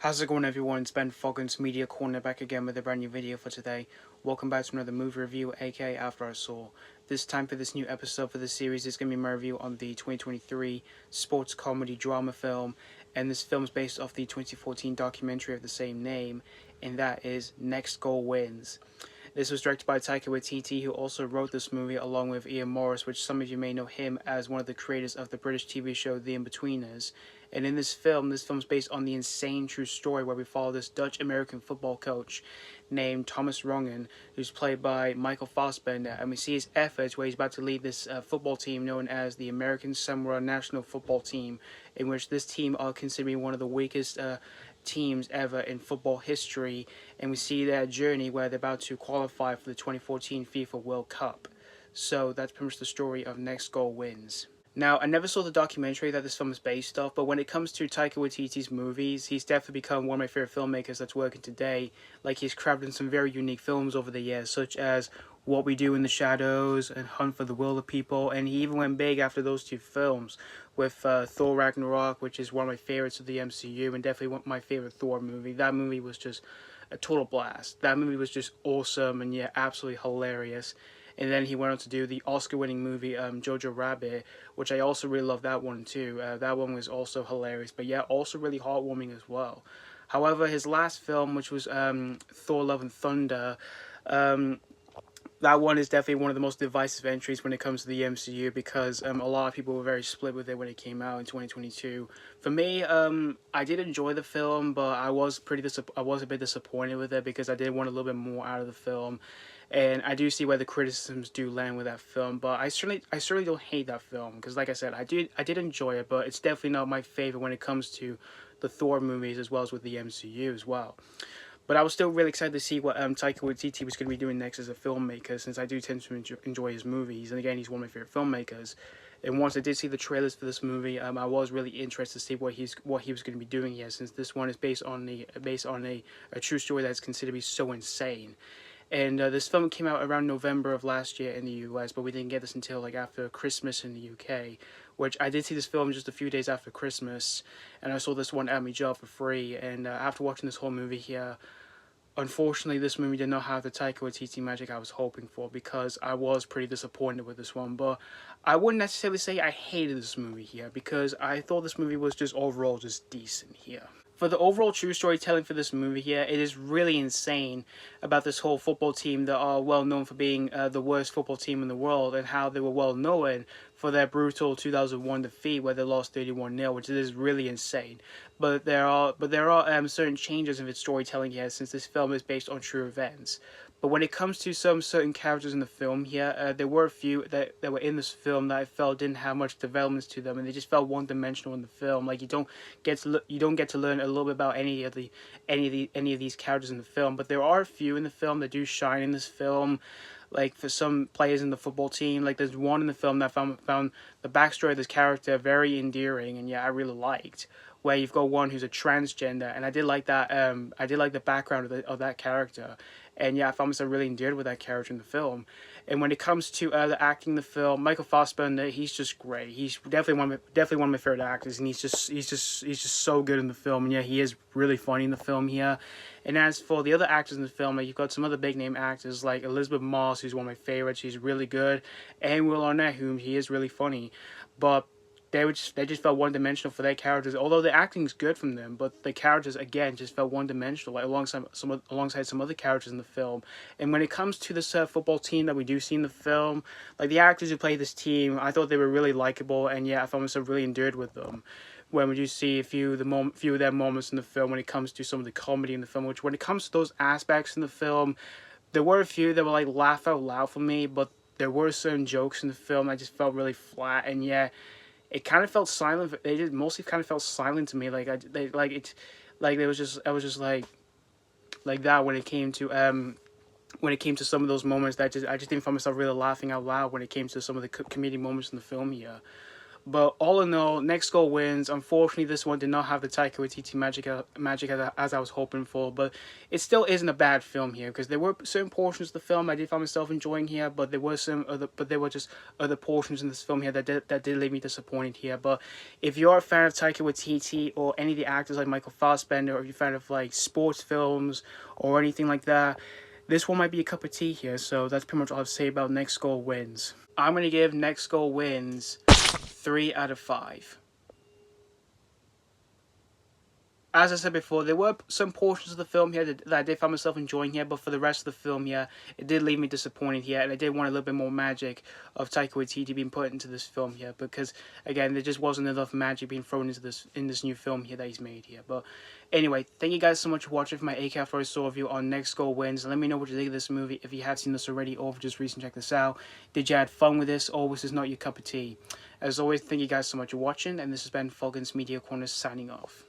How's it going, everyone? It's Ben Foggins Media Corner back again with a brand new video for today. Welcome back to another movie review, aka After I Saw. This time for this new episode for the series is going to be my review on the 2023 sports comedy drama film, and this film is based off the 2014 documentary of the same name, and that is Next Goal Wins. This was directed by Taika Waititi, who also wrote this movie along with Ian Morris, which some of you may know him as one of the creators of the British TV show The Inbetweeners. And in this film is based on the insane true story where we follow this Dutch-American football coach named Thomas Rongen, who's played by Michael Fassbender, and we see his efforts where he's about to lead this football team known as the American Samoa National Football Team, in which this team are considered one of the weakest teams ever in football history, and we see their journey where they're about to qualify for the 2014 FIFA World Cup. So that's pretty much the story of Next Goal Wins. Now, I never saw the documentary that this film is based off, but when it comes to Taika Waititi's movies, he's definitely become one of my favorite filmmakers that's working today. Like, he's crafted some very unique films over the years, such as What We Do in the Shadows and Hunt for the Wilder People, and he even went big after those two films with Thor Ragnarok, which is one of my favorites of the MCU, and definitely one of my favorite Thor movie. That movie was just a total blast. That movie was just awesome and, yeah, absolutely hilarious. And then he went on to do the Oscar-winning movie Jojo Rabbit, which I also really love that one too. That one was also hilarious, but yeah, also really heartwarming as well. However, his last film, which was Thor: Love and Thunder, that one is definitely one of the most divisive entries when it comes to the MCU because a lot of people were very split with it when it came out in 2022. For me, I did enjoy the film, but I was a bit disappointed with it because I did want a little bit more out of the film. And I do see where the criticisms do land with that film, but I certainly don't hate that film because, like I said, I did enjoy it, but it's definitely not my favorite when it comes to the Thor movies as well as with the MCU as well. But I was still really excited to see what Taika Waititi was going to be doing next as a filmmaker, since I do tend to enjoy his movies, and again, he's one of my favorite filmmakers. And once I did see the trailers for this movie, I was really interested to see what he was going to be doing here, since this one is based on a true story that's considered to be so insane. And this film came out around November of last year in the US, but we didn't get this until like after Christmas in the UK, which I did see this film just a few days after Christmas, and I saw this one at my job for free. And after watching this whole movie here, unfortunately, this movie did not have the Taika Waititi magic I was hoping for, because I was pretty disappointed with this one. But I wouldn't necessarily say I hated this movie here, because I thought this movie was just overall just decent here. For the overall true storytelling for this movie here, it is really insane about this whole football team that are well known for being the worst football team in the world, and how they were well known for their brutal 2001 defeat where they lost 31-0, which is really insane. But there are certain changes in its storytelling here, since this film is based on true events. But when it comes to some certain characters in the film here, there were a few that were in this film that I felt didn't have much developments to them, and they just felt one-dimensional in the film. Like you don't get to learn a little bit about any of these characters in the film. But there are a few in the film that do shine in this film. Like for some players in the football team, like there's one in the film that I found the backstory of this character very endearing, and yeah, I really liked. Where you've got one who's a transgender, and I did like that. I did like the background of that character, and yeah, I found myself really endeared with that character in the film. And when it comes to the acting in the film, Michael Fassbender, he's just great. He's definitely one of my favorite actors, and he's just so good in the film. And yeah, he is really funny in the film here. And as for the other actors in the film, like you've got some other big name actors like Elisabeth, who's one of my favorites. She's really good, and Will Arnett, whom he is really funny, but they just felt one-dimensional for their characters. Although the acting's good from them, but the characters again just felt one-dimensional, like alongside some other characters in the film. And when it comes to this football team that we do see in the film, like the actors who play this team, I thought they were really likable, and yeah, I found myself really endeared with them. When we do see a few of their moments in the film, when it comes to some of the comedy in the film, which when it comes to those aspects in the film, there were a few that were like laugh out loud for me, but there were certain jokes in the film that just felt really flat, and yeah, it kind of felt silent. They just mostly kind of felt silent to me. Like I was just like that when it came to some of those moments that I just didn't find myself really laughing out loud when it came to some of the comedic moments in the film here. But all in all, Next Goal wins. Unfortunately, this one did not have the Taika Waititi magic as I was hoping for. But it still isn't a bad film here, because there were certain portions of the film I did find myself enjoying here, but there were just other portions in this film here that did leave me disappointed here. But if you're a fan of Taika Waititi or any of the actors like Michael Fassbender, or if you're a fan of like sports films or anything like that, this one might be a cup of tea here. So that's pretty much all I have to say about Next Goal wins. I'm gonna give Next Goal wins 3 out of 5. As I said before, there were some portions of the film here that I did find myself enjoying here, but for the rest of the film here, it did leave me disappointed here, and I did want a little bit more magic of Taika Waititi being put into this film here, because again, there just wasn't enough magic being thrown into this new film here that he's made here. But anyway, thank you guys so much for watching for my ACAF first review on Next Goal Wins. Let me know what you think of this movie if you have seen this already, or if you just recently checked this out. Did you have fun with this, or was this not your cup of tea? As always, thank you guys so much for watching, and this has been Falcon's Media Corner signing off.